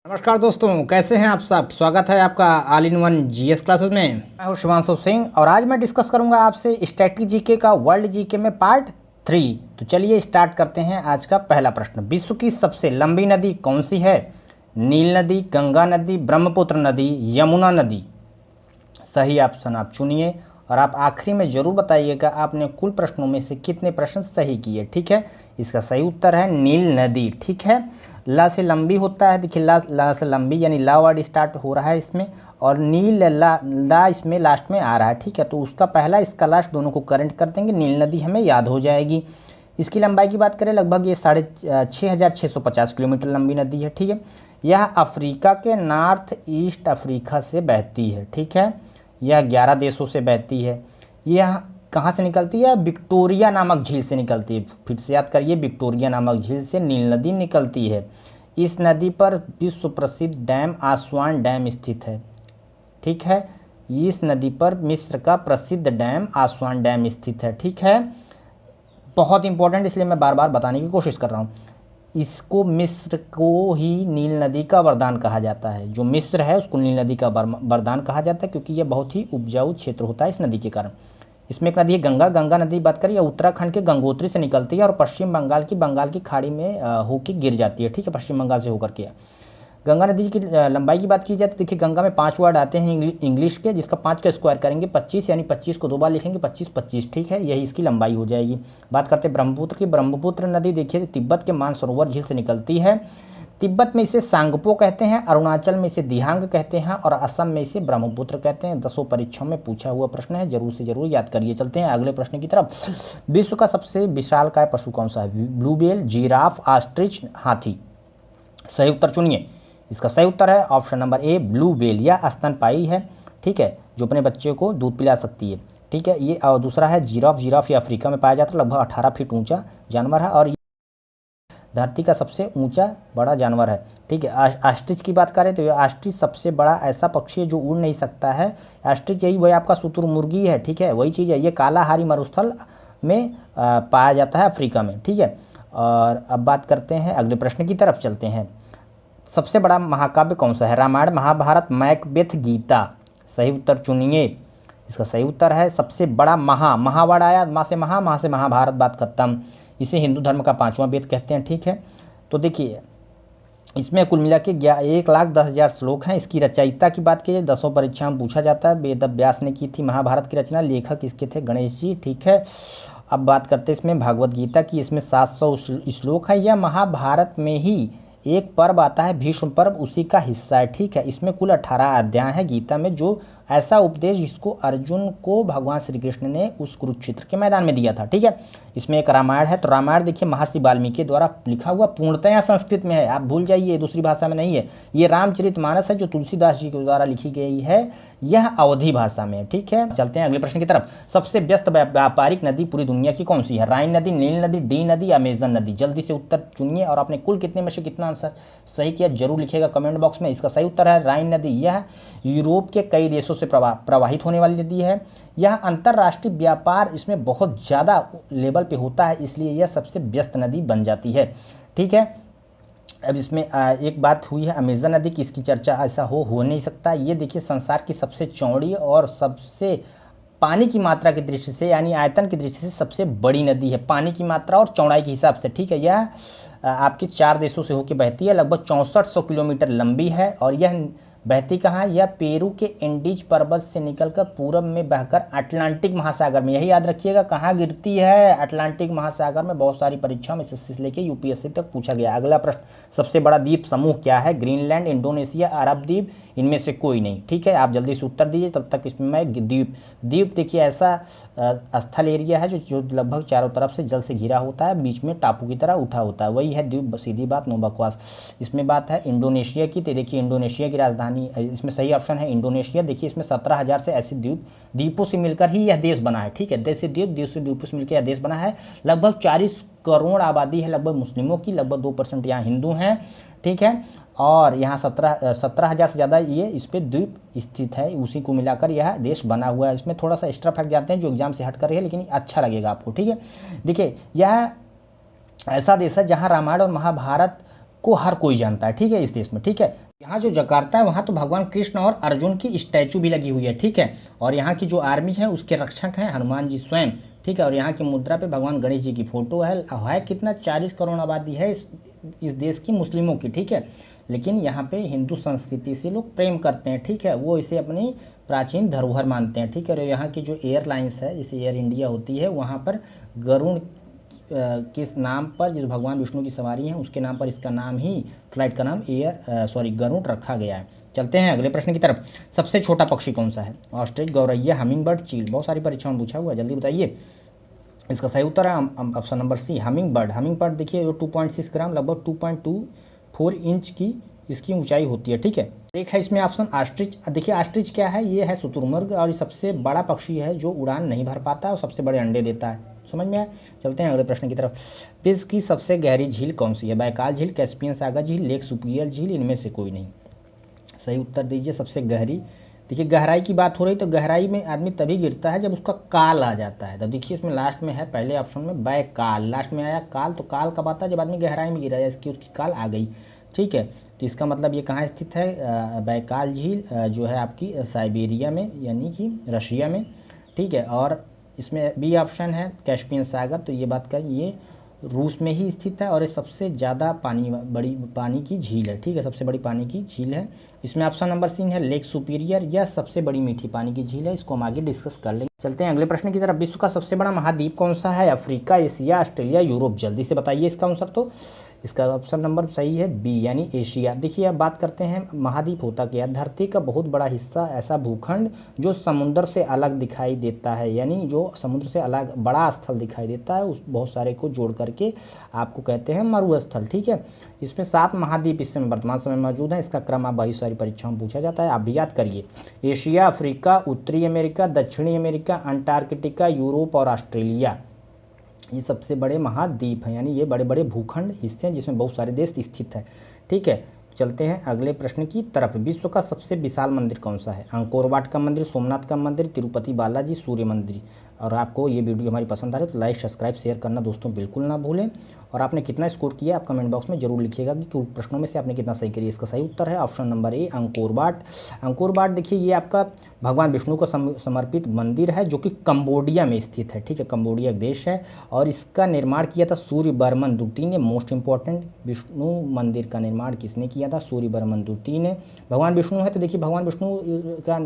नमस्कार दोस्तों, कैसे हैं आप सब। स्वागत है आपका all in one GS classes में। मैं हूं शिवांशु सिंह और आज मैं डिस्कस करूंगा आपसे स्टैटिक जीके का वर्ल्ड जीके में पार्ट 3। तो चलिए स्टार्ट करते हैं। आज का पहला प्रश्न, विश्व की सबसे लंबी नदी कौन सी है? नील नदी, गंगा नदी, ब्रह्मपुत्र नदी, यमुना नदी। सही ऑप्शन आप चुनिए और आप आखिरी में ज़रूर बताइएगा आपने कुल प्रश्नों में से कितने प्रश्न सही किए। ठीक है, इसका सही उत्तर है नील नदी। ठीक है, ला से लंबी होता है, देखिए ला से लंबी यानी ला वर्ड स्टार्ट हो रहा है इसमें, और नील ला इसमें लास्ट में आ रहा है। ठीक है, तो उसका पहला इसका लास्ट दोनों को करेंट कर देंगे, नील नदी हमें याद हो जाएगी। इसकी लंबाई की बात करें, लगभग ये 6,650 किलोमीटर लंबी नदी है। ठीक है, यह अफ्रीका के नॉर्थ ईस्ट अफ्रीका से बहती है। ठीक है, यह 11 देशों से बहती है। यह कहाँ से निकलती है? विक्टोरिया नामक झील से निकलती है। फिर से याद करिए, विक्टोरिया नामक झील से नील नदी निकलती है। इस नदी पर विश्व प्रसिद्ध डैम आस्वान डैम स्थित है। ठीक है, इस नदी पर मिस्र का प्रसिद्ध डैम आस्वान डैम स्थित है। ठीक है, बहुत इंपॉर्टेंट, इसलिए मैं बार बार बताने की कोशिश कर रहा हूँ। इसको मिस्र को ही नील नदी का वरदान कहा जाता है। जो मिस्र है उसको नील नदी का वरदान कहा जाता है, क्योंकि यह बहुत ही उपजाऊ क्षेत्र होता है इस नदी के कारण। इसमें एक नदी है गंगा नदी बात करिए, उत्तराखंड के गंगोत्री से निकलती है और पश्चिम बंगाल की खाड़ी में होकर गिर जाती है। ठीक है, पश्चिम बंगाल से होकर के। गंगा नदी की लंबाई की बात की जाए तो देखिए, गंगा में 5 वर्ड आते हैं इंग्लिश के, जिसका 5 का स्क्वायर करेंगे 25, यानी 25 को 2 बार लिखेंगे 25-25। ठीक है, यही इसकी लंबाई हो जाएगी। बात करते हैं ब्रह्मपुत्र की। ब्रह्मपुत्र नदी देखिए तिब्बत के मानसरोवर झील से निकलती है। तिब्बत में इसे सांगपो कहते हैं, अरुणाचल में इसे दिहांग कहते हैं और असम में इसे ब्रह्मपुत्र कहते हैं। 10 परीक्षाओं में पूछा हुआ प्रश्न है, जरूर से जरूर याद करिए। चलते हैं अगले प्रश्न की तरफ। विश्व का सबसे विशालकाय पशु कौन सा है? ब्लूवेल, जिराफ, ऑस्ट्रिच, हाथी। सही उत्तर चुनिए। इसका सही उत्तर है option number A, blue whale. यह स्तनपायी है। ठीक है, जो अपने बच्चे को दूध पिला सकती है। ठीक है, ये और दूसरा है जिराफ ये अफ्रीका में पाया जाता है, लगभग 18 फीट ऊंचा जानवर है और धरती का सबसे ऊंचा बड़ा जानवर है। ठीक है, ऑस्ट्रिच की बात करें तो ये ऑस्ट्रिच सबसे बड़ा ऐसा पक्षी है जो उड़ नहीं सकता है। ऑस्ट्रिच यही वही आपका शुतुरमुर्गी है। ठीक है, वही चीज़ है। ये कालाहारी मरुस्थल में पाया जाता है अफ्रीका में। ठीक है, और अब बात करते हैं अगले प्रश्न की तरफ चलते हैं। सबसे बड़ा महाकाव्य कौन सा है? रामायण, महाभारत, मैकबेथ, गीता। सही उत्तर चुनिए। इसका सही उत्तर है सबसे बड़ा महावर्ड आया, माँ से महाभारत बात खत्म। इसे हिंदू धर्म का 5वां वेद कहते हैं। ठीक है, तो देखिए इसमें कुल मिला के 1,10,000 श्लोक हैं। इसकी रचयिता की बात कीजिए, 10 परीक्षा में पूछा जाता है। वेद व्यास ने की थी महाभारत की रचना, लेखक इसके थे गणेश जी। ठीक है, अब बात करते हैं इसमें भगवद गीता की। इसमें 700 श्लोक है। यह महाभारत में ही एक पर्व आता है भीष्म पर्व, उसी का हिस्सा है। ठीक है, इसमें कुल 18 अध्याय हैं गीता में, जो ऐसा उपदेश जिसको अर्जुन को भगवान श्री कृष्ण ने उस कुरुक्षेत्र के मैदान में दिया था। ठीक है, इसमें एक रामायण है। तो रामायण देखिए महर्षि वाल्मीकि द्वारा लिखा हुआ, पूर्णतया संस्कृत में है, आप भूल जाइए, दूसरी भाषा में नहीं है। ये रामचरितमानस है जो तुलसीदास जी के द्वारा लिखी गई है, यह अवधी भाषा में। ठीक है, चलते हैं अगले प्रश्न की तरफ। सबसे व्यस्त व्यापारिक नदी पूरी दुनिया की कौन सी है? राइन नदी, नील नदी, डी नदी, अमेजन नदी। जल्दी से उत्तर चुनिए और आपने कुल कितने में से कितना आंसर सही किया जरूर लिखिएगा कमेंट बॉक्स में। इसका सही उत्तर है राइन नदी। यह यूरोप के कई देशों से प्रवाहित होने वाली नदी है। यह अंतर्राष्ट्रीय व्यापार इसमें बहुत ज़्यादा लेवल पे होता है, इसलिए यह सबसे व्यस्त नदी बन जाती है। ठीक है, अब इसमें एक बात हुई है अमेजन नदी की, इसकी चर्चा ऐसा हो नहीं सकता। ये देखिए संसार की सबसे चौड़ी और सबसे पानी की मात्रा की दृष्टि से, यानी आयतन की दृष्टि से सबसे बड़ी नदी है, पानी की मात्रा और चौड़ाई के हिसाब से। ठीक है, यह आपके 4 देशों से होकर बहती है, लगभग 6400 किलोमीटर लंबी है और यह बहती कहाँ है? यह पेरू के एंडीज पर्वत से निकलकर पूरब में बहकर अटलांटिक महासागर में, यही याद रखिएगा, कहाँ गिरती है? अटलांटिक महासागर में। बहुत सारी परीक्षाओं में एसएससी से लेकर यूपीएससी तक पूछा गया। अगला प्रश्न, सबसे बड़ा द्वीप समूह क्या है? ग्रीनलैंड, इंडोनेशिया, अरब द्वीप, इनमें से कोई नहीं। ठीक है, आप जल्दी से उत्तर दीजिए, तब तक इसमें मैं द्वीप देखिए ऐसा स्थल एरिया है जो लगभग चारों तरफ से जल से घिरा होता है, बीच में टापू की तरह उठा होता है, वही है द्वीप। सीधी बात, नो बकवास। इसमें बात है इंडोनेशिया की, तो देखिए इंडोनेशिया की राजधानी, इसमें सही ऑप्शन है इंडोनेशिया। देखिए इसमें 17,000 से ऐसे द्वीपों से मिलकर ही यह देश बना है। ठीक है, द्वीपों से मिलकर यह देश बना है। लगभग 40 करोड़ आबादी है लगभग मुस्लिमों की, लगभग 2% यहाँ हिंदू हैं। ठीक है, और यहाँ 17,000 से ज़्यादा ये इस पर द्वीप स्थित है, उसी को मिलाकर यह देश बना हुआ है। इसमें थोड़ा सा एक्स्ट्रा फैक्ट जाते हैं जो एग्जाम से हट कर रही है, लेकिन अच्छा लगेगा आपको। ठीक है, देखिए यह ऐसा देश है जहाँ रामायण और महाभारत को हर कोई जानता है। ठीक है, इस देश में। ठीक है, यहाँ जो जकार्ता है वहाँ तो भगवान कृष्ण और अर्जुन की स्टैचू भी लगी हुई है, ठीक है। और यहाँ की जो आर्मी है उसके रक्षक हैं हनुमान जी स्वयं, ठीक है। और यहाँ की मुद्रा पे भगवान गणेश जी की फोटो है कितना 40 करोड़ आबादी है इस देश की मुस्लिमों की, ठीक है। लेकिन यहाँ पे हिंदू संस्कृति से लोग प्रेम करते हैं, ठीक है। वो इसे अपनी प्राचीन धरोहर मानते हैं, ठीक है। और यहाँ की जो एयरलाइंस है जैसे एयर इंडिया होती है वहाँ पर गरुड़ किस नाम पर, जिस भगवान विष्णु की सवारी है उसके नाम पर इसका नाम ही, फ्लाइट का नाम गरुड़ रखा गया है। चलते हैं अगले प्रश्न की तरफ। सबसे छोटा पक्षी कौन सा है? ऑस्ट्रिच, गौरैया, हमिंग बर्ड, चील। बहुत सारी परीक्षाओं में पूछा हुआ है, जल्दी बताइए। इसका सही उत्तर है option number C, humming bird. Humming bird देखिए जो 2.6 ग्राम लगभग 2.24 इंच की इसकी ऊंचाई होती है, ठीक है। एक है इसमें ऑप्शन आस्ट्रिच। देखिए आस्ट्रिच क्या है, ये है शुतुरमुर्ग और ये सबसे बड़ा पक्षी है जो उड़ान नहीं भर पाता है और सबसे बड़े अंडे देता है। समझ में आया? चलते हैं अगले प्रश्न की तरफ। विश्व की सबसे गहरी झील कौन सी है? बैकाल झील, कैस्पियन सागर झील, लेक सुपिरियर झील, इनमें से कोई नहीं। सही उत्तर दीजिए। सबसे गहरी, देखिए गहराई की बात हो रही तो गहराई में आदमी तभी गिरता है जब उसका काल आ जाता है। तो देखिए इसमें लास्ट में है, पहले ऑप्शन में बैकाल, लास्ट में आया काल। तो काल कब आता है? जब आदमी गहराई में गिरा है, इसकी उसकी काल आ गई, ठीक है। तो इसका मतलब ये कहाँ स्थित है? बैकाल झील जो है आपकी साइबेरिया में यानी कि रशिया में, ठीक है। और इसमें बी ऑप्शन है कैस्पियन सागर, तो ये बात करें ये रूस में ही स्थित है और ये सबसे ज़्यादा बड़ी पानी की झील है, ठीक है। सबसे बड़ी पानी की झील है। इसमें ऑप्शन नंबर सी है लेक सुपीरियर, यह सबसे बड़ी मीठी पानी की झील है। इसको हम आगे डिस्कस कर लेंगे। चलते हैं अगले प्रश्न की तरफ। विश्व का सबसे बड़ा महाद्वीप कौन सा है? Africa, Asia, Australia, Europe. जल्दी से बताइए इसका आंसर। तो इसका ऑप्शन नंबर सही है बी यानी एशिया। देखिए अब बात करते हैं महाद्वीप होता क्या। धरती का बहुत बड़ा हिस्सा ऐसा भूखंड जो समुद्र से अलग दिखाई देता है, यानी जो समुद्र से अलग बड़ा स्थल दिखाई देता है, उस बहुत सारे को जोड़ करके आपको कहते हैं मरुस्थल, ठीक है। इसमें 7 महाद्वीप इस समय वर्तमान समय मौजूद है। इसका क्रम आप बहुत सारी परीक्षाओं में पूछा जाता है, आप भी याद करिए। एशिया, अफ्रीका, उत्तरी अमेरिका, दक्षिणी अमेरिका, अंटार्कटिका, यूरोप और ऑस्ट्रेलिया, ये सबसे बड़े महाद्वीप हैं, यानी ये बड़े बड़े भूखंड हिस्से हैं जिसमें बहुत सारे देश स्थित हैं, ठीक है। चलते हैं अगले प्रश्न की तरफ। विश्व का सबसे विशाल मंदिर कौन सा है? अंकोर वाट का मंदिर, सोमनाथ का मंदिर, तिरुपति बालाजी, सूर्य मंदिर। और आपको ये वीडियो हमारी पसंद आ रही है तो लाइक सब्सक्राइब शेयर करना दोस्तों बिल्कुल ना भूलें। और आपने कितना स्कोर किया आप कमेंट बॉक्स में जरूर लिखिएगा कि प्रश्नों में से आपने कितना सही करिए। इसका सही उत्तर है option number A Angkor Wat. Angkor Wat देखिए ये आपका भगवान विष्णु को समर्पित मंदिर है जो कि कंबोडिया में स्थित है, ठीक है। कंबोडिया एक देश है और इसका निर्माण किया था सूर्यवर्मन द्वितीय ने। मोस्ट इंपॉर्टेंट, विष्णु मंदिर का निर्माण किसने किया था? सूर्यवर्मन द्वितीय ने। भगवान विष्णु है तो देखिए भगवान विष्णु का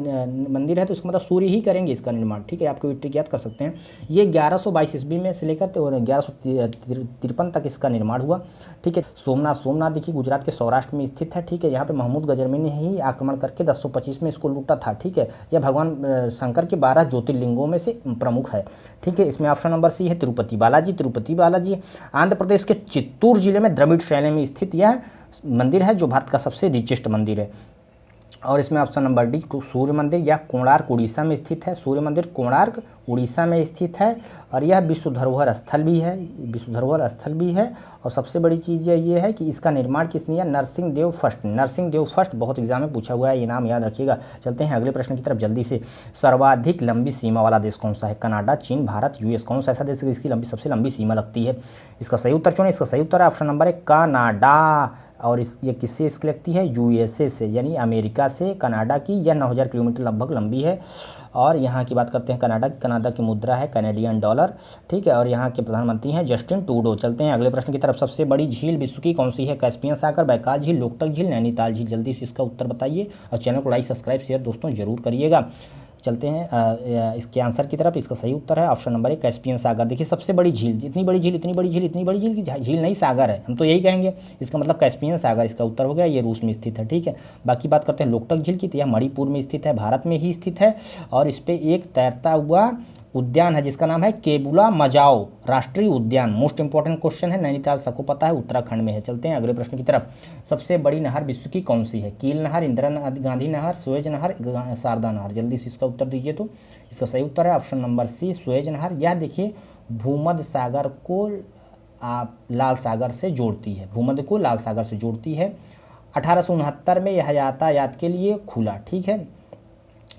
मंदिर है तो इसका मतलब सूर्य ही करेंगे इसका निर्माण, ठीक है। आपको ट्रिक याद कर सकते हैं। ये 1122 ईस्वी में से लेकर 1153 तक इसका निर्माण हुआ, ठीक है। सोमनाथ देखिए गुजरात के सौराष्ट्र में स्थित है, ठीक है। यहाँ पे महमूद गजनवी ने ही आक्रमण करके 1025 में इसको लूटा था, ठीक है। यह भगवान शंकर के 12 ज्योतिर्लिंगों में से प्रमुख है, ठीक है। इसमें ऑप्शन नंबर सी है तिरुपति बालाजी। तिरुपति बालाजी आंध्र प्रदेश के चित्तूर जिले में द्रविड़ शैली में स्थित यह मंदिर है जो भारत का सबसे रिचेस्ट मंदिर है। और इसमें ऑप्शन नंबर डी सूर्य मंदिर या कोणार्क उड़ीसा में स्थित है। सूर्य मंदिर कोणार्क उड़ीसा में स्थित है और यह विश्व धरोहर स्थल भी है, विश्व धरोहर स्थल भी है। और सबसे बड़ी चीज़ ये है कि इसका निर्माण किसने किया? नरसिंह देव फर्स्ट। नरसिंह देव फर्स्ट बहुत एग्जाम में पूछा हुआ है, ये नाम याद रखिएगा। चलते हैं अगले प्रश्न की तरफ जल्दी से। सर्वाधिक लंबी सीमा वाला देश कौन सा है? कनाडा, चीन, भारत, यूएस। कौन सा ऐसा देश है इसकी सबसे लंबी सीमा लगती है? इसका सही उत्तर चुनें। इसका सही उत्तर है ऑप्शन नंबर 1 कनाडा। और ये किससे इसकी लगती है? यूएसए से, यानी अमेरिका से कनाडा की यह 9000 किलोमीटर लगभग लंबी है। और यहाँ की बात करते हैं कनाडा की मुद्रा है कैनेडियन डॉलर, ठीक है। और यहाँ के प्रधानमंत्री हैं जस्टिन ट्रूडो। चलते हैं अगले प्रश्न की तरफ। सबसे बड़ी झील विश्व की कौन सी है? कैस्पियन सागर, बैकाल झील, लोकटक झील, नैनीताल झील। जल्दी से इसका उत्तर बताइए और चैनल को लाइक सब्सक्राइब शेयर दोस्तों जरूर करिएगा। चलते हैं इसके आंसर की तरफ। इसका सही उत्तर है ऑप्शन नंबर 1 कैस्पियन सागर। देखिए सबसे बड़ी झील, इतनी बड़ी झील की झील नहीं सागर है, हम तो यही कहेंगे। इसका मतलब कैस्पियन सागर इसका उत्तर हो गया। ये रूस में स्थित है, ठीक है। बाकी बात करते हैं लोकटक झील की, तो यह मणिपुर में स्थित है, भारत में ही स्थित है। और इस पर एक तैरता हुआ उद्यान है जिसका नाम है केबुला मजाओ राष्ट्रीय उद्यान। मोस्ट इंपॉर्टेंट क्वेश्चन है, नैनीताल सबको पता है, उत्तराखंड में है। चलते हैं अगले प्रश्न की तरफ। सबसे बड़ी नहर विश्व की कौन सी है? कील नहर, इंदिरा गांधी नहर, सुएज नहर, शारदा नहर। जल्दी से इसका उत्तर दीजिए। तो इसका सही उत्तर है ऑप्शन नंबर सी सुएज नहर। यह देखिए भूमध्य सागर को लाल सागर से जोड़ती है, भूमध्य को लाल सागर से जोड़ती है। 1869 में यह यातायात के लिए खुला, ठीक है।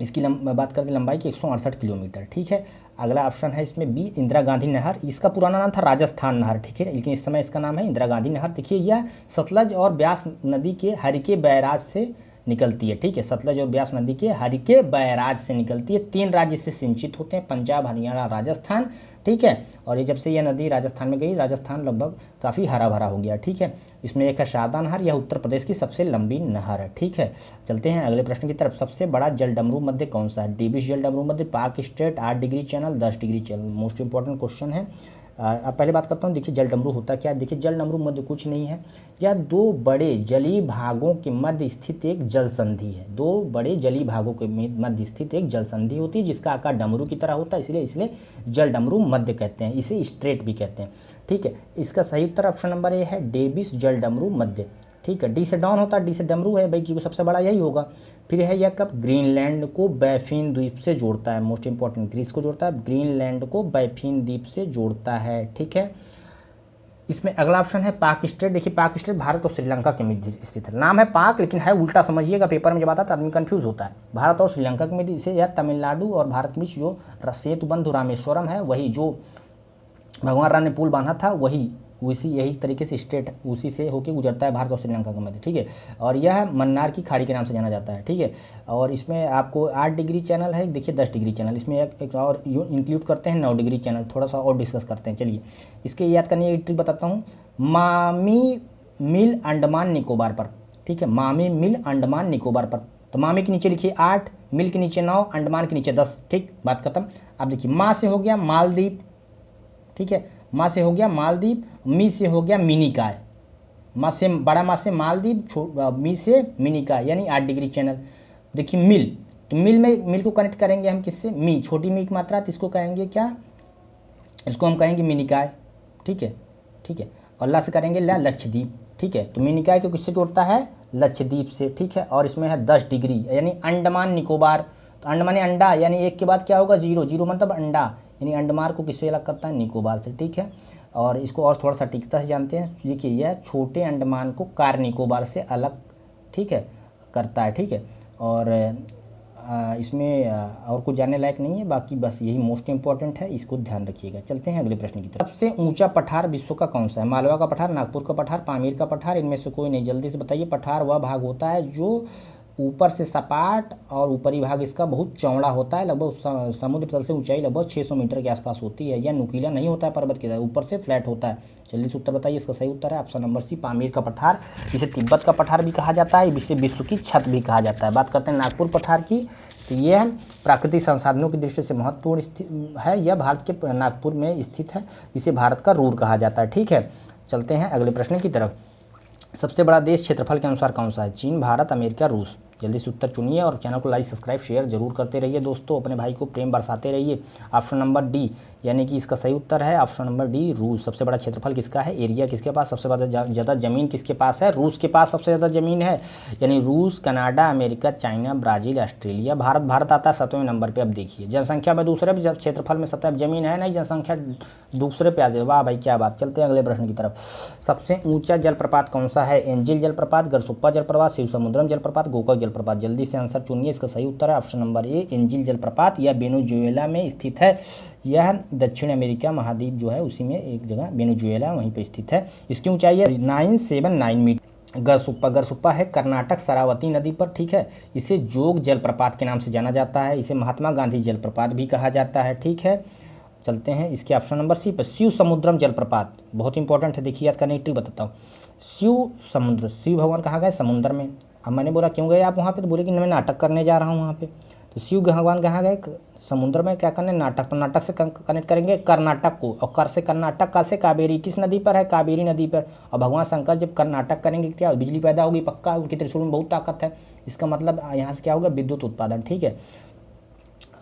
इसकी बात करते हैं लंबाई की 168 किलोमीटर, ठीक है। अगला ऑप्शन है इसमें बी, इंदिरा गांधी नहर। इसका पुराना नाम था राजस्थान नहर, ठीक है, लेकिन इस समय इसका नाम है इंदिरा गांधी नहर। देखिए यह सतलज और ब्यास नदी के हरिके बैराज से निकलती है, ठीक है। सतलज और ब्यास नदी के हरिके बैराज से निकलती है। 3 राज्य से सिंचित होते हैं, पंजाब, हरियाणा, राजस्थान, ठीक है। और ये जब से यह नदी राजस्थान में गई, राजस्थान लगभग काफ़ी हरा भरा हो गया, ठीक है। इसमें एक है शारदा नहर, यह उत्तर प्रदेश की सबसे लंबी नहर है, ठीक है। चलते हैं अगले प्रश्न की तरफ। सबसे बड़ा जलडमरू मध्य कौन सा है? डेविस जलडमरू मध्य, पाक straight, 8 degree channel, 10 degree channel. Most important question है। अब पहले बात करता हूँ। देखिए जलडमरू होता क्या है। देखिए जलडमरू मध्य कुछ नहीं है, यह 2 बड़े जलीय भागों के मध्य स्थित एक जल संधि है। 2 बड़े जलीय भागों के मध्य स्थित एक जल संधि होती है जिसका आकार डमरू की तरह होता है, इसलिए जलडमरू मध्य कहते हैं, इसे स्ट्रेट भी कहते हैं, ठीक है। इसका सही उत्तर ऑप्शन नंबर ए है, डेविस जलडमरू मध्य, ठीक है। डी से डाउन होता है, डी से डमरू है भाई, क्योंकि सबसे बड़ा यही होगा। फिर है यह कब ग्रीनलैंड को बैफिन द्वीप से जोड़ता है। मोस्ट इंपॉर्टेंट, ग्रीस को जोड़ता है, ग्रीनलैंड को बैफिन द्वीप से जोड़ता है, ठीक है। इसमें अगला ऑप्शन है पाक स्ट्रेट। देखिए पाक स्ट्रेट भारत और श्रीलंका के मध्य स्थित है। नाम है पाक लेकिन है उल्टा, समझिएगा, पेपर में जब आता है तो आदमी कंफ्यूज होता है। भारत और श्रीलंका के मध्य, इसे यह तमिलनाडु और भारत के बीच जो सेतु बंधु रामेश्वरम है, वही जो भगवान राम ने पुल बांधा था, वही उसी यही तरीके से स्ट्रेट उसी से होकर गुजरता है भारत और श्रीलंका के मध्य, ठीक है। और यह मन्नार की खाड़ी के नाम से जाना जाता है, ठीक है। और इसमें आपको 8 डिग्री चैनल है, देखिए 10 डिग्री चैनल। इसमें एक और इंक्लूड करते हैं 9 डिग्री चैनल, थोड़ा सा और डिस्कस करते हैं। चलिए इसके याद करने की ट्रिक बताता हूँ। मामी मिल अंडमान निकोबार पर, ठीक है, मामी मिल अंडमान निकोबार पर। तो मामी के नीचे लिखिए 8, मिल के नीचे 9, अंडमान के नीचे 10, ठीक, बात खत्म। अब देखिए माँ से हो गया मालदीव, ठीक है, माँ से हो गया मालदीव, मी से हो गया मिनिकाय। माँ से बड़ा माँ से मालदीव, मी से मिनिकाय, यानी 8 डिग्री चैनल। देखिए मिल, तो मिल को कनेक्ट करेंगे हम किससे? मी, छोटी मी की मात्रा, तो इसको कहेंगे क्या? इसको हम कहेंगे मिनिकाय, ठीक है, ठीक है। और ला से करेंगे लक्षद्वीप, ठीक है। तो मिनिकाय को किससे जोड़ता है? लक्षद्वीप से, ठीक है। और इसमें है 10 डिग्री यानी अंडमान निकोबार। तो अंडमान अंडा, यानी एक के बाद क्या होगा? 0, 0 मतलब अंडा, यानी अंडमान को किससे अलग करता है? निकोबार से, ठीक है। और इसको और थोड़ा सटीकता से जानते हैं। देखिए यह छोटे अंडमान को कार निकोबार से अलग, ठीक है, करता है, ठीक है। और इसमें और कुछ जानने लायक नहीं है, बाकी बस यही मोस्ट इंपॉर्टेंट है, इसको ध्यान रखिएगा। चलते हैं अगले प्रश्न की तरफ। सबसे ऊंचा पठार विश्व का कौन सा है? मालवा का पठार, नागपुर का पठार, पामीर का पठार, इनमें से कोई नहीं। जल्दी से बताइए। पठार वह भाग होता है जो ऊपर से सपाट और ऊपरी भाग इसका बहुत चौड़ा होता है, लगभग समुद्र तल से ऊंचाई लगभग 600 मीटर के आसपास होती है। यह नुकीला नहीं होता है पर्वत की तरह, ऊपर से फ्लैट होता है। जल्दी से उत्तर बताइए। इसका सही उत्तर है ऑप्शन नंबर सी, पामीर का पठार। इसे तिब्बत का पठार भी कहा जाता है, इसे विश्व की छत भी कहा जाता है। बात करते हैं नागपुर पठार की, तो यह प्राकृतिक संसाधनों की दृष्टि से महत्वपूर्ण है। यह भारत के नागपुर में स्थित है, इसे भारत का रूर कहा जाता है, ठीक है। चलते हैं अगले प्रश्न की तरफ। सबसे बड़ा देश क्षेत्रफल के अनुसार कौन सा है? चीन, भारत, अमेरिका, रूस। जल्दी से उत्तर चुनिए और चैनल को लाइक, सब्सक्राइब, शेयर जरूर करते रहिए दोस्तों। अपने भाई को प्रेम बरसाते रहिए। ऑप्शन नंबर डी, यानी कि इसका सही उत्तर है ऑप्शन नंबर डी, रूस। सबसे बड़ा क्षेत्रफल किसका है? एरिया किसके पास सबसे ज़्यादा जमीन किसके पास है? रूस के पास सबसे ज़्यादा जमीन है, यानी रूस, Canada, America, China, Brazil, Australia. Bharat आता है 7वें नंबर पर। अब देखिए जनसंख्या में दूसरे पे, क्षेत्रफल में 7, जमीन है नहीं, जनसंख्या दूसरे पे आ जाए। वाह भाई क्या बात। चलते हैं अगले प्रश्न की तरफ। सबसे ऊँचा जलप्रपात कौन सा है? एंजिल जलप्रपात, गरसुप्पा जलप्रपात, शिवसमुद्रम जलप्रपात, गोकाक जलप्रपात। जल्दी से आंसर चुनिए। इसका सही उत्तर है ऑप्शन नंबर ए, एंजिल जलप्रपात। यह वेनेजुएला में स्थित है। यह दक्षिण अमेरिका महाद्वीप जो है उसी में एक जगह वेनेजुएला, वहीं पर स्थित है। इसकी ऊंचाई है 979 मीटर। गरसुप्पा है कर्नाटक शरावती नदी पर, ठीक है। इसे जोग जलप्रपात के नाम से जाना जाता है। इसे महात्मा गांधी जलप्रपात भी कहा जाता है, ठीक है। चलते हैं इसके ऑप्शन नंबर सी पर, शिव समुद्रम जलप्रपात। बहुत इंपॉर्टेंट है, देखिए याद करने की ट्रिक बताता हूँ। शिव समुद्र, शिव भगवान कहाँ गए? समुद्र में। अब मैंने बोला क्यों गए आप वहाँ पे? तो बोले कि मैं नाटक करने जा रहा हूँ वहाँ पे। तो शिव भगवान कहाँ गए? समुद्र में। क्या करने? नाटक। तो नाटक से कनेक्ट करेंगे कर्नाटक को, और कर से कर्नाटक, का से कावेरी। किस नदी पर है? कावेरी नदी पर। और भगवान शंकर जब कर्नाटक करेंगे क्या बिजली पैदा होगी? पक्का। उनके त्रिशूल में बहुत ताकत है। इसका मतलब यहाँ से क्या होगा? विद्युत उत्पादन, ठीक है।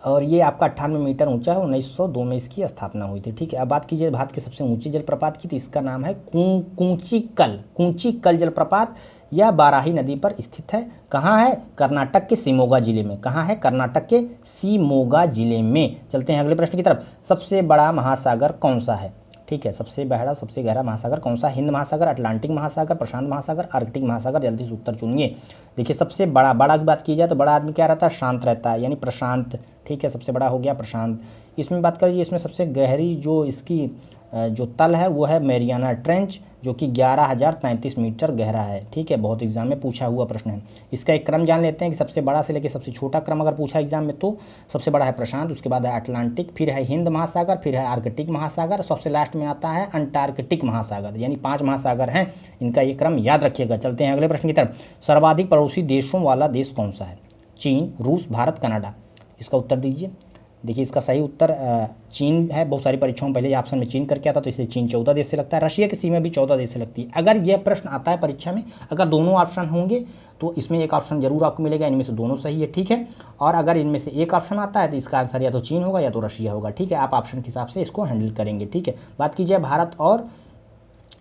और ये आपका 98 मीटर ऊंचा है। 1902 में इसकी स्थापना हुई थी, ठीक है। अब बात कीजिए भारत के सबसे ऊंचे जलप्रपात की, तो इसका नाम है कूचिकल जलप्रपात। यह बाराही नदी पर स्थित है। कहाँ है? कर्नाटक के शिमोगा जिले में। कहाँ है? कर्नाटक के शिमोगा जिले में। चलते हैं अगले प्रश्न की तरफ। सबसे बड़ा महासागर कौन सा है? ठीक है, सबसे बड़ा सबसे गहरा महासागर कौन सा? हिंद महासागर, अटलांटिक महासागर, प्रशांत महासागर, आर्कटिक महासागर। जल्दी से उत्तर चुनिए। देखिए सबसे बड़ा की बात की जाए तो बड़ा आदमी क्या रहता है? शांत रहता है, यानी प्रशांत। ठीक है, सबसे बड़ा हो गया प्रशांत। इसमें बात करिए, इसमें सबसे गहरी जो इसकी जो तल है वो है मैरियाना ट्रेंच, जो कि 11,033 मीटर गहरा है। ठीक है, बहुत एग्जाम में पूछा हुआ प्रश्न है। इसका एक क्रम जान लेते हैं कि सबसे बड़ा से लेकर सबसे छोटा क्रम अगर पूछा एग्जाम में तो सबसे बड़ा है प्रशांत, उसके बाद है अटलांटिक, फिर है हिंद महासागर, फिर है आर्कटिक महासागर, सबसे लास्ट में आता है अंटार्कटिक महासागर। यानी 5 महासागर हैं, इनका ये क्रम याद रखिएगा। चलते हैं अगले प्रश्न की तरफ। सर्वाधिक पड़ोसी देशों वाला देश कौन सा है? चीन, रूस, भारत, कनाडा। इसका उत्तर दीजिए। देखिए इसका सही उत्तर चीन है। बहुत सारी परीक्षाओं में पहले ऑप्शन में चीन करके आता, तो इसलिए चीन 14 देश से लगता है। रशिया की सीमा भी 14 देश से लगती है। अगर यह प्रश्न आता है परीक्षा में, अगर दोनों ऑप्शन होंगे तो इसमें एक ऑप्शन जरूर आपको मिलेगा, इनमें से दोनों सही है। ठीक है, और अगर इनमें से एक ऑप्शन आता है तो इसका आंसर या तो चीन होगा या तो रशिया होगा। ठीक है, आप ऑप्शन के हिसाब से इसको हैंडल करेंगे। ठीक है, बात कीजिए भारत और,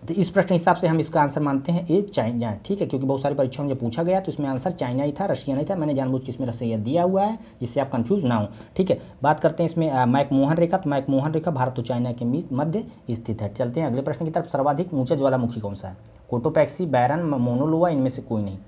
तो इस प्रश्न के हिसाब से हम इसका आंसर मानते हैं ए चाइना। ठीक है, क्योंकि बहुत सारी परीक्षाओं में जब पूछा गया तो इसमें आंसर चाइना ही था, रशिया नहीं था। मैंने जानबूझ के इसमें रशिया दिया हुआ है जिससे आप कंफ्यूज ना हो। ठीक है, बात करते हैं इसमें मैकमोहन रेखा। तो मैकमोहन रेखा भारत और चाइना के मध्य स्थित है। चलते हैं अगले प्रश्न की तरफ। सर्वाधिक ऊंचा ज्वालामुखी कौन सा है? कोटोपैक्सी, बैरन, मोनोलोआ, इनमें से कोई नहीं।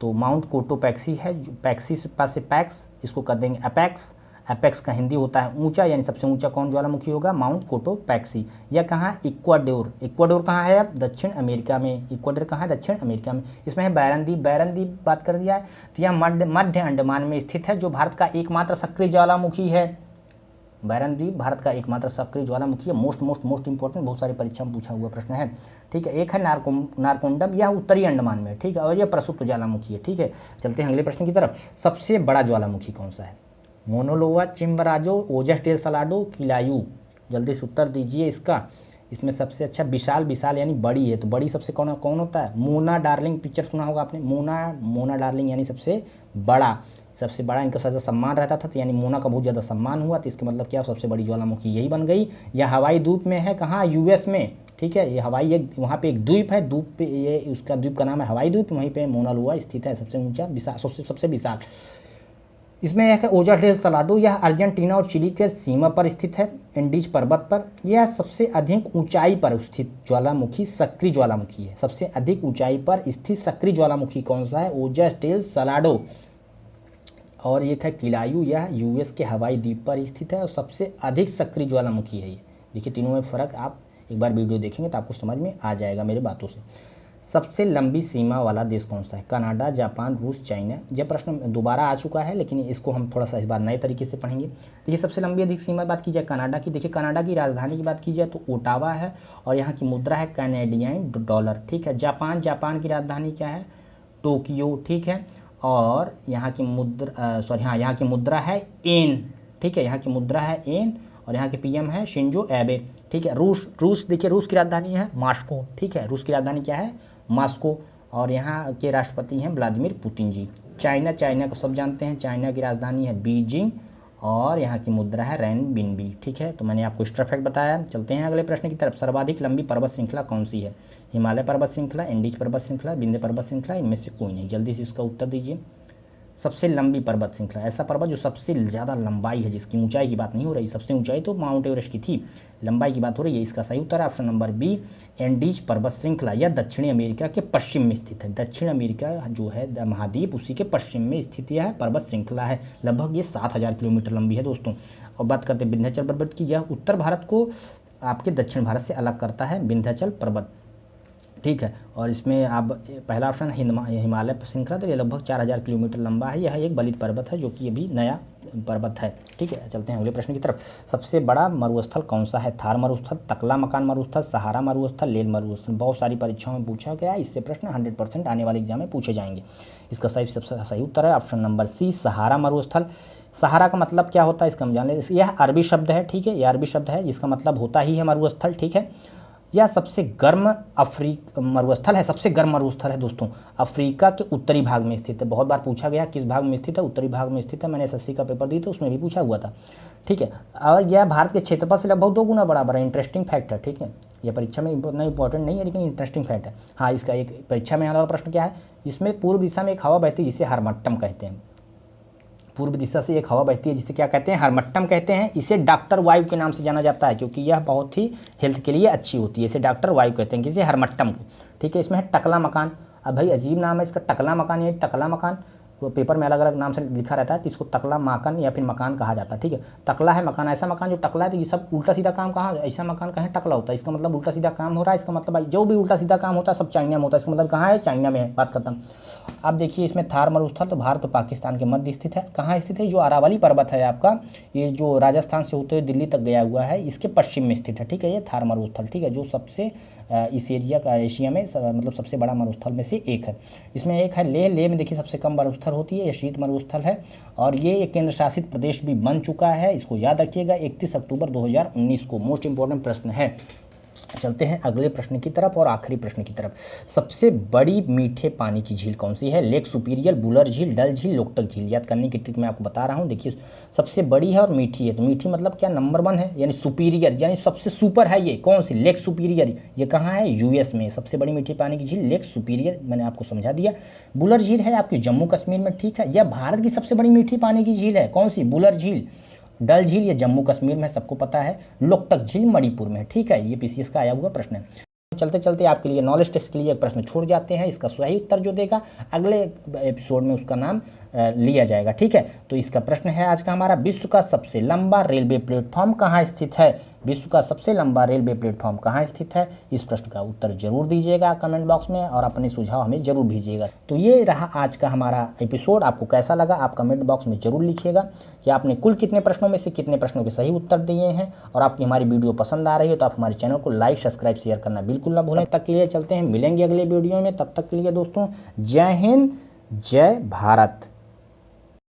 तो माउंट कोटोपैक्सी है। पैक्सी से पास से पैक्स, इसको कर देंगे अपेक्स। अपेक्स का हिंदी होता है ऊंचा, यानी सबसे ऊंचा कौन ज्वालामुखी होगा? Mount Cotopaxi. यह कहाँ? इक्वाडोर। इक्वाडोर कहाँ है? अब दक्षिण अमेरिका में। इक्वाडोर कहाँ है? दक्षिण अमेरिका में। इसमें है बैरन द्वीप। बैरन द्वीप बात कर दिया है तो यह मध्य अंडमान में स्थित है, जो भारत का एकमात्र सक्रिय ज्वालामुखी है। बैरन द्वीप भारत का एकमात्र सक्रिय ज्वालामुखी है। मोस्ट इंपॉर्टेंट, बहुत सारी परीक्षा में पूछा हुआ प्रश्न है। ठीक है, एक है नारकोंडम, यह उत्तरी अंडमान में। ठीक है, और यह प्रसुप्त ज्वालामुखी है। ठीक है, चलते हैं अगले प्रश्न की तरफ। सबसे बड़ा ज्वालामुखी कौन सा है? मोनोलोवा, चिम्बराजो, ओजस डेल सलाडो, किलायू। जल्दी से उत्तर दीजिए इसका। इसमें सबसे अच्छा विशाल यानी बड़ी है, तो बड़ी सबसे कौन होता है? मोना डार्लिंग पिक्चर सुना होगा आपने। मोना डार्लिंग यानी सबसे बड़ा इनका सबसे सम्मान रहता था, तो यानी मोना का बहुत ज़्यादा सम्मान हुआ, तो इसका मतलब क्या? सबसे बड़ी ज्वालामुखी यही बन गई। यह हवाई द्वीप में है। कहाँ? यूएस में। ठीक है, ये हवाई वहाँ पे एक द्वीप है, द्वीप पे ये उसका द्वीप का नाम है हवाई द्वीप, वहीं पर मोनालोआ स्थित है, सबसे ऊँचा सबसे विशाल। इसमें एक है ओजस डेल सलाडो, यह अर्जेंटीना और चिली के सीमा पर स्थित है, एंडीज पर्वत पर। यह सबसे अधिक ऊंचाई पर स्थित ज्वालामुखी सक्रिय ज्वालामुखी है। सबसे अधिक ऊंचाई पर स्थित सक्रिय ज्वालामुखी कौन सा है? ओजस डेल सलाडो। और एक है किलायू, यह यूएस के हवाई द्वीप पर स्थित है और सबसे अधिक सक्रिय ज्वालामुखी है ये। देखिए तीनों में फ़र्क आप एक बार वीडियो देखेंगे तो आपको समझ में आ जाएगा मेरे बातों से। सबसे लंबी सीमा वाला देश कौन सा है? कनाडा, जापान, रूस, चाइना। यह प्रश्न दोबारा आ चुका है, लेकिन इसको हम थोड़ा सा इस बार नए तरीके से पढ़ेंगे। देखिए सबसे लंबी अधिक सीमा बात की जाए कनाडा की। देखिए कनाडा की राजधानी की बात की जाए तो ओटावा है और यहाँ की मुद्रा है कैनेडियन डॉलर। ठीक है, जापान की राजधानी क्या है? टोक्यो। ठीक है, और यहाँ की यहाँ की मुद्रा है येन। ठीक है, यहाँ की मुद्रा है येन और यहाँ के पीएम है शिंजो एबे। ठीक है, रूस देखिए रूस की राजधानी है मॉस्को। ठीक है, रूस की राजधानी क्या है? मॉस्को। और यहाँ के राष्ट्रपति हैं व्लादिमीर पुतिन जी। चाइना को सब जानते हैं, चाइना की राजधानी है बीजिंग और यहाँ की मुद्रा है रेनबिनबी। ठीक है, तो मैंने आपको एक्स्ट्रा फैक्ट बताया। चलते हैं अगले प्रश्न की तरफ। सर्वाधिक लंबी पर्वत श्रृंखला कौन सी है? हिमालय पर्वत श्रृंखला, एंडीज पर्वत श्रृंखला, विंध्य पर्वत श्रृंखला, इनमें से कोई नहीं। जल्दी से इसका उत्तर दीजिए। सबसे लंबी पर्वत श्रृंखला, ऐसा पर्वत जो सबसे ज़्यादा लंबाई है, जिसकी ऊंचाई की बात नहीं हो रही। सबसे ऊंचाई तो माउंट एवरेस्ट की थी, लंबाई की बात हो रही है। इसका सही उत्तर है ऑप्शन नंबर बी, एंडीज पर्वत श्रृंखला। यह दक्षिणी अमेरिका के पश्चिम में स्थित है। दक्षिण अमेरिका जो है महाद्वीप, उसी के पश्चिम में स्थित यह पर्वत श्रृंखला है। लगभग ये 7,000 किलोमीटर लंबी है दोस्तों। और बात करते हैं विंध्याचल पर्वत की। यह उत्तर भारत को आपके दक्षिण भारत से अलग करता है, विंध्याचल पर्वत। ठीक है, और इसमें अब पहला ऑप्शन हिमालय श्रृंखला, तो ये लगभग 4,000 किलोमीटर लंबा है। यह एक बलित पर्वत है जो कि अभी नया पर्वत है। ठीक है, चलते हैं अगले प्रश्न की तरफ। सबसे बड़ा मरुस्थल कौन सा है? थार मरुस्थल, तकला मकान मरुस्थल, सहारा मरुस्थल, लेह मरुस्थल। बहुत सारी परीक्षाओं में पूछा गया, इससे प्रश्न 100% आने वाले एग्जाम में पूछे जाएंगे। इसका सबसे सही उत्तर है ऑप्शन नंबर सी, सहारा मरुस्थल। सहारा का मतलब क्या होता है इसका हम जान लें। यह अरबी शब्द है। ठीक है, यह अरबी शब्द है जिसका मतलब होता ही है मरुस्थल। ठीक है, यह सबसे गर्म मरुस्थल है, सबसे गर्म मरुस्थल है दोस्तों। अफ्रीका के उत्तरी भाग में स्थित है। बहुत बार पूछा गया किस भाग में स्थित है? उत्तरी भाग में स्थित है। मैंने एसएससी का पेपर दी तो उसमें भी पूछा हुआ था। ठीक है, और यह भारत के क्षेत्रफल से लगभग 2 गुना बराबर है। इंटरेस्टिंग फैक्ट है। ठीक है, यह परीक्षा में इतना इंपॉर्टेंट नहीं है, लेकिन इंटरेस्टिंग फैक्ट है। हाँ, इसका एक परीक्षा में आने वाला प्रश्न क्या है? इसमें पूर्व दिशा में एक हवा बहती है जिसे हार्मट्टम कहते हैं। पूर्व दिशा से एक हवा बहती है जिसे क्या कहते हैं, हरमट्टम कहते हैं। इसे डॉक्टर वायु के नाम से जाना जाता है क्योंकि यह बहुत ही हेल्थ के लिए अच्छी होती है। इसे डॉक्टर वायु कहते हैं, किसे, हरमट्टम को। ठीक है, इसमें है टकला मकान। अब भाई अजीब नाम है इसका, टकला मकान। ये टकला मकान तो पेपर में अलग अलग नाम से लिखा रहता है, तो इसको टकला मकान या फिर मकान कहा जाता है। ठीक है, टकला है मकान, ऐसा मकान जो टकला है। तो ये सब उल्टा सीधा काम कहाँ, ऐसा मकान कहाँ टकला होता है, इसका मतलब उल्टा सीधा काम हो रहा है। इसका मतलब भाई जो भी उल्टा सीधा काम होता है सब चाइना में होता है। इसका मतलब कहाँ है, चाइना में है। बात करता हूँ। अब देखिए इसमें थार मरुस्थल तो भारत और पाकिस्तान के मध्य स्थित है। कहाँ स्थित है, जो अरावली पर्वत है आपका, ये जो राजस्थान से होते हुए दिल्ली तक गया हुआ है, इसके पश्चिम में स्थित है। ठीक है, ये थार मरुस्थल, ठीक है, जो सबसे इस एरिया का एशिया में मतलब सबसे बड़ा मरुस्थल में से एक है। इसमें एक है लेह। लेह में देखिए सबसे कम मरुस्थल होती है, ये शीत मरुस्थल है और ये एक केंद्र शासित प्रदेश भी बन चुका है। इसको याद रखिएगा, 31 अक्टूबर 2019 को। मोस्ट इंपॉर्टेंट प्रश्न है। चलते हैं अगले प्रश्न की तरफ और आखिरी प्रश्न की तरफ। सबसे बड़ी मीठे पानी की झील कौन सी है, लेक सुपीरियर, बुलर झील, डल झील, लोकटक झील। याद करने की ट्रिक मैं आपको बता रहा हूँ। देखिए सबसे बड़ी है और मीठी है, तो मीठी मतलब क्या, नंबर 1 है, यानी सुपीरियर यानी सबसे सुपर है। ये कौन सी, लेक सुपीरियर। ये कहाँ है, यूएस में। सबसे बड़ी मीठी पानी की झील लेक सुपीरियर, मैंने आपको समझा दिया। बुलर झील है आपकी जम्मू कश्मीर में। ठीक है, यह भारत की सबसे बड़ी मीठी पानी की झील है। कौन सी, बुलर झील। डल झील ये जम्मू कश्मीर में, सबको पता है। लोकटक झील मणिपुर में। ठीक है, ये पीसीएस का आया हुआ प्रश्न है। चलते चलते आपके लिए नॉलेज टेस्ट के लिए एक प्रश्न छोड़ जाते हैं। इसका सही उत्तर जो देगा अगले एपिसोड में उसका नाम लिया जाएगा। ठीक है, तो इसका प्रश्न है आज का हमारा, विश्व का सबसे लंबा रेलवे प्लेटफॉर्म कहाँ स्थित है। विश्व का सबसे लंबा रेलवे प्लेटफॉर्म कहाँ स्थित है। इस प्रश्न का उत्तर जरूर दीजिएगा कमेंट बॉक्स में और अपने सुझाव हमें जरूर भेजिएगा। तो ये रहा आज का हमारा एपिसोड। आपको कैसा लगा आप कमेंट बॉक्स में जरूर लिखिएगा कि आपने कुल कितने प्रश्नों में से कितने प्रश्नों के सही उत्तर दिए हैं। और आपकी हमारी वीडियो पसंद आ रही है तो आप हमारे चैनल को लाइक, सब्सक्राइब, शेयर करना बिल्कुल ना भूलें। तब तक के लिए चलते हैं, मिलेंगे अगले वीडियो में। तब तक के लिए दोस्तों जय हिंद, जय भारत।